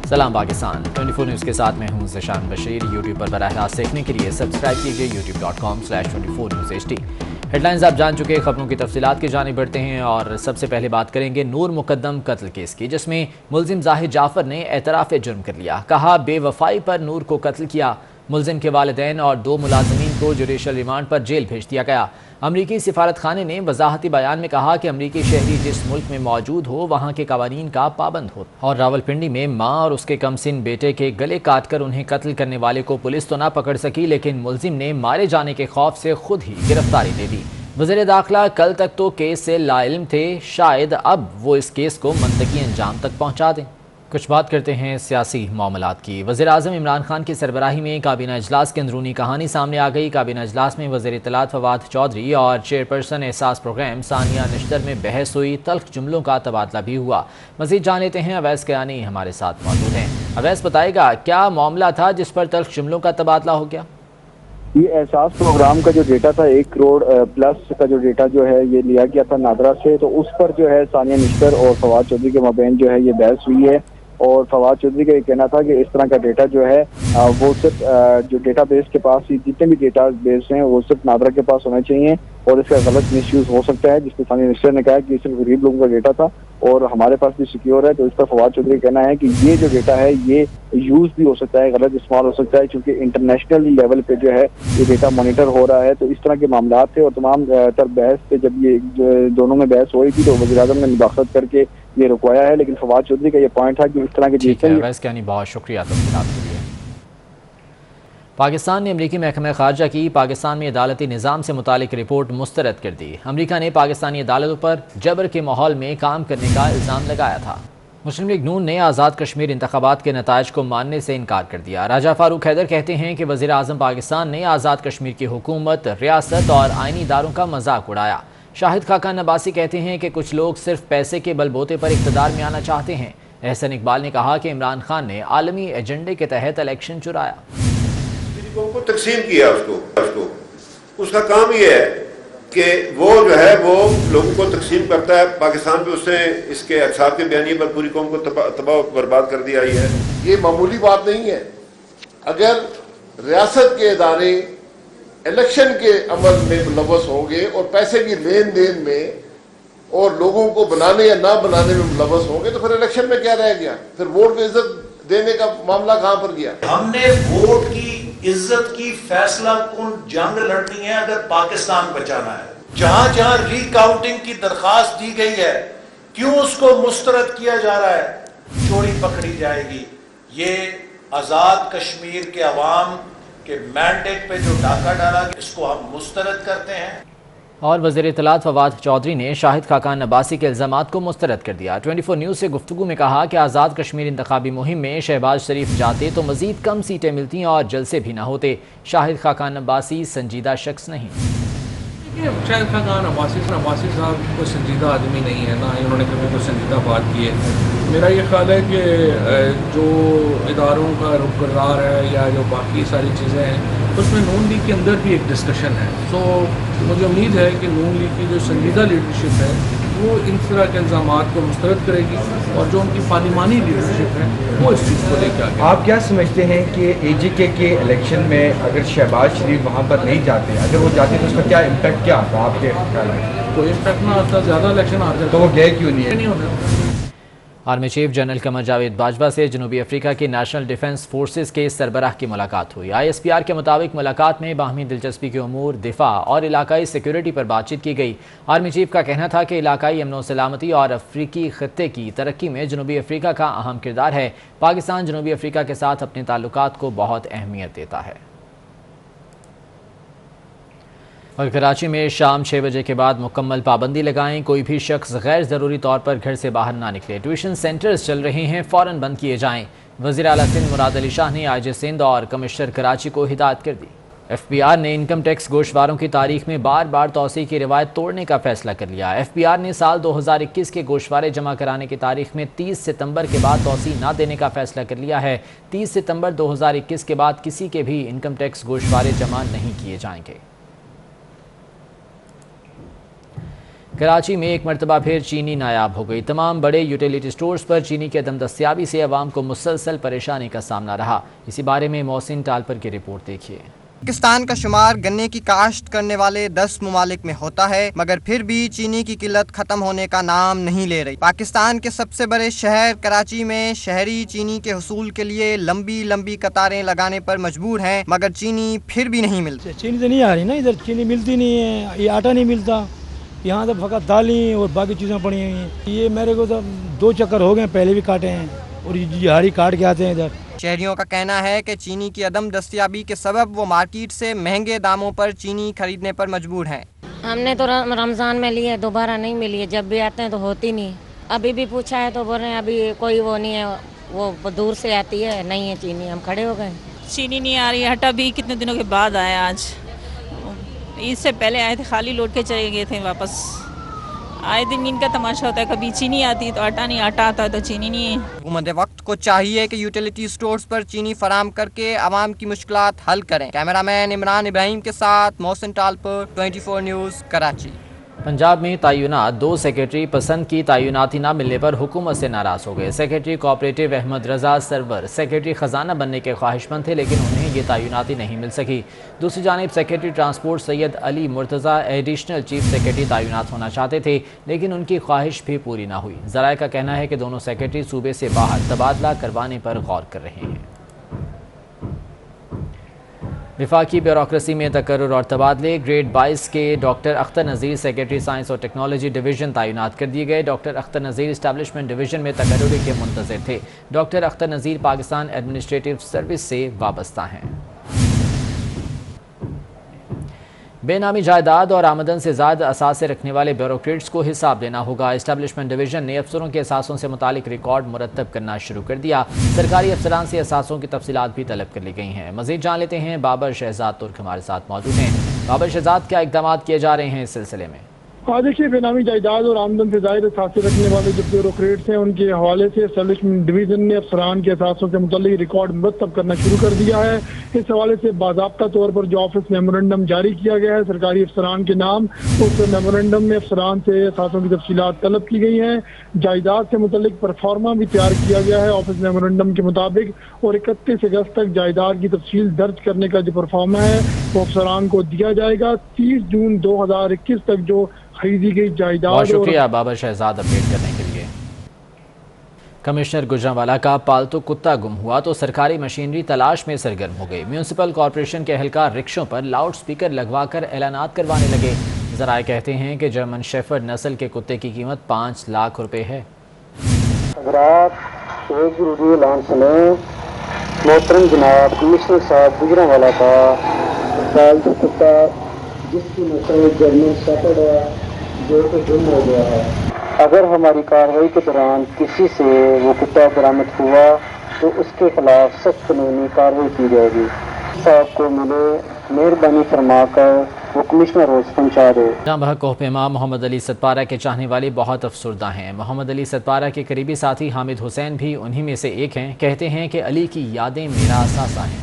सलाम पाकिस्तान 24 न्यूज़ के साथ मैं हूं ज़शान बशीर। यूट्यूब पर बराह रास्त देखने के लिए सब्सक्राइब कीजिए youtube.com/24newsht। हेडलाइंस आप जान चुके, खबरों की तफसीलात की जानिब बढ़ते हैं और सबसे पहले बात करेंगे नूर मुकद्दम कत्ल केस की, जिसमें मुलजिम जाहिद जाफर ने एतराफ़ जुर्म कर लिया। कहा बेवफाई पर नूर को कत्ल किया। मुलजिम के वालिदैन और 2 मुलाजमीन को जुडिशल रिमांड पर जेल भेज दिया गया। अमरीकी सिफारत खाने ने वजाहती बयान में कहा कि अमरीकी शहरी जिस मुल्क में मौजूद हो वहाँ के कवानीन का पाबंद हो, और रावलपिंडी में माँ और उसके कमसिन बेटे के गले काट कर उन्हें कत्ल करने वाले को पुलिस तो ना पकड़ सकी, लेकिन मुलजिम ने मारे जाने के खौफ से खुद ही गिरफ्तारी दे दी। वज़ीर दाखिला कल तक तो केस से लाइल्म थे, शायद अब वो इस केस को मंतकी अंजाम तक पहुँचा दें। कुछ बात करते हैं सियासी मामलात की। वज़ीर आज़म इमरान खान की सरबराही में काबीना इजलास की अंदरूनी कहानी सामने आ गई। काबीना इजलास में वज़ीर इत्तलात फवाद चौधरी और चेयरपर्सन एहसास प्रोग्राम सानिया निश्तर में बहस हुई। तल्ख जुमलों का तबादला भी हुआ। मज़ीद जान लेते हैं, अवैस कयानी हमारे साथ मौजूद हैं। अवैस, बताएगा क्या मामला था जिस पर तल्ख जुमलों का तबादला हो गया? ये एहसास प्रोग्राम का जो डेटा था 1 करोड़ प्लस का जो डेटा जो है ये लिया गया था नादरा से, तो उस पर जो है सानिया निश्तर और फवाद चौधरी के माबैन जो है ये बहस हुई है। और फवाद चौधरी का ये कहना था कि इस तरह का डेटा जो है वो सिर्फ जो डेटा बेस के पास जितने भी डेटा बेस हैं वो सिर्फ नादरा के पास होने चाहिए और इसका गलत मिसयूज हो सकता है, जिसपे सानिया निश्तर ने कहा कि सिर्फ गरीब लोगों का डेटा था और हमारे पास भी सिक्योर है। तो इस पर फवाद चौधरी कहना है कि ये जो डेटा है ये यूज भी हो सकता है, गलत इस्तेमाल हो सकता है, क्योंकि इंटरनेशनल लेवल पे जो है ये डेटा मॉनिटर हो रहा है। तो इस तरह के मामला थे और तमाम तर बहस पे जब ये दोनों में बहस हो रही थी तो वज़ीर आज़म ने मुदाखलत करके ये रुकवाया है। लेकिन फवाद चौधरी का ये पॉइंट था कि इस तरह के बहुत शुक्रिया तफसीलात के लिए। पाकिस्तान ने अमरीकी महकमा खारजा की पाकिस्तान में अदालती निज़ाम से मुतालिक रिपोर्ट मुस्तरद कर दी। अमरीका ने पाकिस्तानी अदालतों पर जबर के माहौल में काम करने का इल्ज़ाम लगाया था। मुस्लिम लीग नून ने आज़ाद कश्मीर इंतखाबात के नताइज को मानने से इनकार कर दिया। राजा फारूक हैदर कहते हैं कि वज़ीर आज़म पाकिस्तान ने आज़ाद कश्मीर की हुकूमत, रियासत और आइनी इदारों का मजाक उड़ाया। शाहिद खाकान अब्बासी कहते हैं कि कुछ लोग सिर्फ पैसे के बलबूते पर इक़्तिदार में आना चाहते हैं। एहसन इकबाल ने कहा कि इमरान खान ने आलमी एजेंडे के तहत इलेक्शन चुराया, को तकसीम किया उसको उसका काम ये है कि वो जो है वो लोगों को तकसीम करता है। पाकिस्तान पे उसने इसके अहसाब के बयानी पर पूरी कौम को तबाह बर्बाद कर दिया है। ये मामूली बात नहीं है। अगर रियासत के इदारे इलेक्शन के अमल में मुलव्वस होंगे और पैसे की लेन देन में और लोगों को बनाने या ना बनाने में मुलव्वस होंगे तो फिर इलेक्शन में क्या रह गया? फिर वोट की इज्जत देने का मामला कहां पर गया? हमने वोट की इज्जत की फैसला कौन जंग लड़नी है अगर पाकिस्तान बचाना है। जहां जहां रिकाउंटिंग की दरखास्त दी गई है, क्यों उसको मुस्तरद किया जा रहा है? चोरी पकड़ी जाएगी। ये आजाद कश्मीर के अवाम के मैंडेट पे जो डाका डाला इसको हम मुस्तरद करते हैं। और वज़ीर इत्तलात फवाद चौधरी ने शाहिद खाकान अब्बासी के इल्ज़ामात को मुस्तरद कर दिया। 24 न्यूज़ से गुफ्तगू में कहा कि आज़ाद कश्मीर इंतखाबी मुहिम में शहबाज शरीफ जाते तो मज़ीद कम सीटें मिलती और जलसे भी ना होते। शाहिद खाकान अब्बासी संजीदा शख्स नहीं। शाहिद खाकान अब्बासी साहब कोई संजीदा आदमी नहीं है, ना ही उन्होंने कभी कोई संजीदा बात की है। मेरा ये ख्याल है कि जो इदारों का रुख किरदार है या जो बाकी सारी चीज़ें हैं उसमें नून लीग के अंदर भी एक डिस्कशन है। तो मुझे उम्मीद है कि नून लीग की जो संजीदा लीडरशिप है वो इन तरह के इल्ज़ामात को मुस्तरद करेगी और जो उनकी पार्लिमानी लीडरशिप है वो इस चीज़ को लेकर आगे। आप क्या समझते हैं कि AJK के इलेक्शन में अगर शहबाज शरीफ वहाँ पर नहीं जाते, अगर वो जाते तो उसका क्या इम्पैक्ट क्या आता आपके ख्याल में? कोई इम्पैक्ट ना आता, ज़्यादा इलेक्शन आ जाए तो वो गए क्यों नहीं होता? Army chief general Qamar Javed Bajwa से जनूबी अफ्रीका के नेशनल डिफेंस फोर्सेस के सरबराह की मुलाकात हुई। ISPR के मुताबिक मुलाकात में बाहमी दिलचस्पी के उमूर, दिफा और इलाकाई सिक्योरिटी पर बातचीत की गई। आर्मी चीफ का कहना था कि इलाकाई अमन सलामती और अफ्रीकी खत्ते की तरक्की में जनूबी अफ्रीका का अहम किरदार है। पाकिस्तान जनूबी अफ्रीका के साथ अपने ताल्लुकात को बहुत अहमियत देता है। और कराची में शाम 6 बजे के बाद मुकम्मल पाबंदी लगाएं। कोई भी शख्स गैर ज़रूरी तौर पर घर से बाहर ना निकले। ट्यूशन सेंटर्स चल रहे हैं, फ़ौरन बंद किए जाएं। वज़ीर आला सिंध मुराद अली शाह ने IG सिंध और कमिश्नर कराची को हिदायत कर दी। FBR ने इनकम टैक्स गोशवारों की तारीख में बार बार तोसी की रिवायत तोड़ने का फैसला कर लिया। FBR ने साल 2021 के गोशवारे जमा कराने की तारीख में 30 सितंबर के बाद तोसी ना देने का फैसला कर लिया है। 30 सितंबर 2021 के बाद किसी के भी इनकम टैक्स गोशवारे जमा नहीं किए जाएंगे। कराची में एक मरतबा फिर चीनी नायाब हो गई। तमाम बड़े यूटिलिटी स्टोर्स पर चीनी की अदम दस्तियाबी से अवाम को मुसलसल परेशानी का सामना रहा। इसी बारे में मोहसिन टालपर की रिपोर्ट देखिए। पाकिस्तान का शुमार गन्ने की काश्त करने वाले 10 ममालिक में होता है, मगर फिर भी चीनी की किल्लत खत्म होने का नाम नहीं ले रही। पाकिस्तान के सबसे बड़े शहर कराची में शहरी चीनी के हुसूल के लिए लंबी लंबी कतारें लगाने पर मजबूर हैं, मगर चीनी फिर भी नहीं मिलती। चीनी तो नहीं आ रही ना, इधर चीनी मिलती नहीं है, ये आटा नहीं मिलता, यहाँ तो फकत दालें और बाकी चीज़ें पड़ी हुई हैं। ये मेरे को तो 2 चक्कर हो गए, पहले भी काटे हैं और दिहाड़ी काट के आते हैं इधर। शहरियों का कहना है कि चीनी की अदम दस्तियाबी के सबब वो मार्केट से महंगे दामों पर चीनी खरीदने पर मजबूर हैं। हमने तो रमज़ान में ली है, दोबारा नहीं मिली है, जब भी आते हैं तो होती नहीं। अभी भी पूछा है तो बोल रहे हैं अभी कोई वो नहीं है, वो दूर से आती है, नहीं है चीनी। हम खड़े हो गए। चीनी नहीं आ रही है, आटा भी कितने दिनों के बाद आया। आज ईद से पहले आए थे, खाली लौट के चले गए थे वापस। आए दिन इनका तमाशा होता है, कभी चीनी आती है तो आटा नहीं, आटा आता है तो चीनी नहीं है। हुकूमत वक्त को चाहिए कि यूटिलिटी स्टोर्स पर चीनी फराम करके आवाम की मुश्किलात हल करें। कैमरामैन इमरान इब्राहिम के साथ मोहसिन टालपर, 24 न्यूज़, कराची। पंजाब में तयनात 2 सेक्रेटरी पसंद की तयनाती न मिलने पर हुकूमत से नाराज़ हो गए। सेक्रेटरी कोऑपरेटिव अहमद रजा सरवर सेक्रेटरी ख़जाना बनने के ख्वाहिशमंद थे, लेकिन उन्हें ये तयनाती नहीं मिल सकी। दूसरी जानिब secretary transport Syed Ali Murtaza additional chief secretary तयनात होना चाहते थे, लेकिन उनकी ख्वाहिश भी पूरी ना हुई। ज़राए का कहना है कि दोनों सेक्रेटरी सूबे से बाहर तबादला करवाने पर गौर कर रहे हैं। वफाकी ब्यूरोक्रेसी में तकर्रुर और तबादले। ग्रेड 22 के डॉक्टर अख्तर नज़ीर सेक्रेटरी साइंस और टेक्नोलॉजी डिवीज़न तैनात कर दिए गए। डॉक्टर अख्तर नज़ीर इस्टेब्लिशमेंट डिवीज़न में तकर्रुरी के मुंतज़िर थे। डॉक्टर अख्तर नज़ीर पाकिस्तान एडमिनिस्ट्रेटिव सर्विस से वाबस्ता हैं। बेनामी जायदाद और आमदन से ज़्यादा असासे रखने वाले ब्यूरोक्रेट्स को हिसाब देना होगा। इस्टेब्लिशमेंट डिवीज़न ने अफसरों के असासों से मुतालिक रिकॉर्ड मुरतब करना शुरू कर दिया। सरकारी अफसरान से असासों की तफसीलात भी तलब कर ली गई हैं। मज़ीद जान लेते हैं, बाबर शहजाद तुर्क हमारे साथ मौजूद हैं। बाबर शहजाद, क्या इक़दाम किए जा रहे हैं इस सिलसिले में? हाँ देखिए, बेनामी जायदाद और आमदन से ज़ायद असासे रखने वाले जो ब्यूरोक्रेट्स हैं उनके हवाले से एस्टेब्लिशमेंट डिवीज़न ने अफसरान के असासों के मुतालिक रिकॉर्ड मुरतब करना शुरू कर दिया है। इस हवाले से बाज़ाब्ता तौर पर जो ऑफिस मेमोरेंडम जारी किया गया है सरकारी अफसरान के नाम, उस मेमोरेंडम में अफसरान से असासों की तफसीलात तलब की गई हैं। जायदाद से मुतालिक परफॉर्मा भी तैयार किया गया है ऑफिस मेमोरेंडम के मुताबिक, और 31 अगस्त तक जायदाद की तफसील दर्ज करने का जो परफॉर्मा है वो अफसरान को दिया जाएगा। 30 जून 2021 तक जो खरीदी गई जायदाद। बहुत शुक्रिया बाबर शहजाद अपडेट करने के लिए। कमिश्नर गुजरांवाला का पालतू कुत्ता गुम हुआ तो सरकारी मशीनरी तलाश में सरगर्म हो गई। म्यूनिसिपल कॉरपोरेशन के एहलकार रिक्शों पर लाउड स्पीकर लगवाकर ऐलानात करवाने लगे। जराए कहते हैं कि जर्मन शेफर्ड नस्ल के कुत्ते की कीमत 5 लाख रुपए है। मोहतरम जनाब कमिश्नर साहब गुजरांवाला का पालतू कुत्ता जिसकी नस्ल जर्मन शेफर्ड है जो कि गुम हो गया है। अगर हमारी कार्रवाई के दौरान किसी से वो कुत्ता बरामद हुआ तो उसके खिलाफ सख्त कानूनी कार्रवाई की जाएगी। साहब को मिले मेहरबानी फरमाकर वो कमिश्नर रोज पहुँचा दे। जहाँ बहक कोहपेमा मोहम्मद अली सतपारा के चाहने वाले बहुत अफसुर्दा हैं। मोहम्मद अली सतपारा के करीबी साथी हामिद हुसैन भी उन्हीं में से एक हैं। कहते हैं कि अली की यादें मेरा असासा हैं।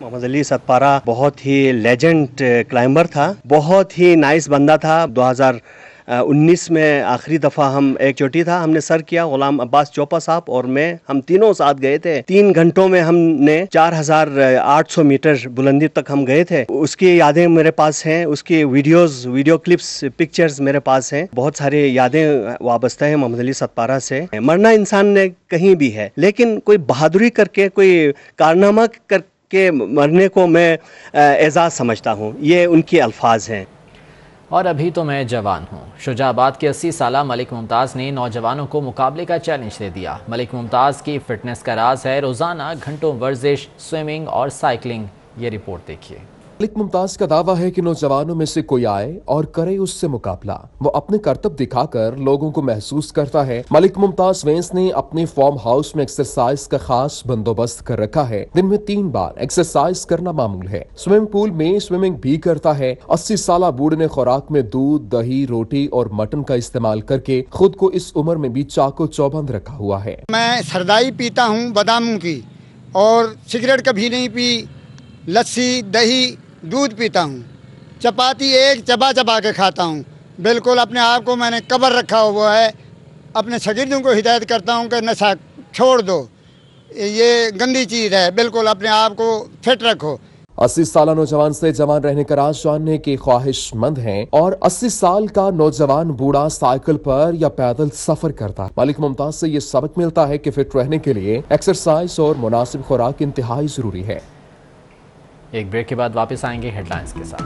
मोहम्मद अली सतपारा बहुत ही लेजेंड क्लाइंबर था, बहुत ही नाइस बंदा था। 2019 में आखिरी दफ़ा हम एक चोटी था हमने सर किया, गुलाम अब्बास चोपा साहब और मैं, हम तीनों साथ गए थे। 3 घंटों में हमने 4800 मीटर बुलंदी तक हम गए थे। उसकी यादें मेरे पास हैं, उसकी वीडियो क्लिप्स, पिक्चर्स मेरे पास हैं। बहुत सारी यादें वाबस्ता हैं मोहम्मद अली सतपारा से। मरना इंसान ने कहीं भी है, लेकिन कोई बहादुरी करके, कोई कारनामा कर के मरने को मैं एजाज़ समझता हूँ। ये उनके अल्फाज हैं। और अभी तो मैं जवान हूँ। शुजाबाद के 80 साला मलिक मुमताज़ ने नौजवानों को मुकाबले का चैलेंज दे दिया। मलिक मुमताज़ की फिटनेस का राज है रोज़ाना घंटों वर्जिश, स्विमिंग और साइकिलिंग। ये रिपोर्ट देखिए। मलिक मुमताज का दावा है कि नौजवानों में से कोई आए और करे उससे मुकाबला। वो अपने करतब दिखाकर लोगों को महसूस करता है। मलिक मुमताज वेंस ने अपने फार्म हाउस में एक्सरसाइज का खास बंदोबस्त कर रखा है। दिन में 3 बार एक्सरसाइज करना मामूल है। स्विमिंग पूल में स्विमिंग भी करता है। 80 साला बूढ़े ने खुराक में दूध, दही, रोटी और मटन का इस्तेमाल करके खुद को इस उम्र में भी चाको चौबंद रखा हुआ है। मैं सरदाई पीता हूँ बादामों की, और सिगरेट कभी नहीं पी। लस्सी, दही, दूध पीता हूँ। चपाती एक चबा चबा के खाता हूँ। बिल्कुल अपने आप को मैंने कबर रखा हुआ है। अपने शागिर्दों को हिदायत करता हूँ कि नशा छोड़ दो, ये गंदी चीज़ है, बिल्कुल अपने आप को फिट रखो। 80 साल नौजवान से जवान रहने का राज जानने की ख्वाहिशमंद हैं और 80 साल का नौजवान बूढ़ा साइकिल पर या पैदल सफर करता है। मलिक मुमताज से ये सबक मिलता है कि फिट रहने के लिए एक्सरसाइज और मुनासिब खुराक इंतहाई जरूरी है। एक ब्रेक के बाद वापस आएंगे हेडलाइंस के साथ।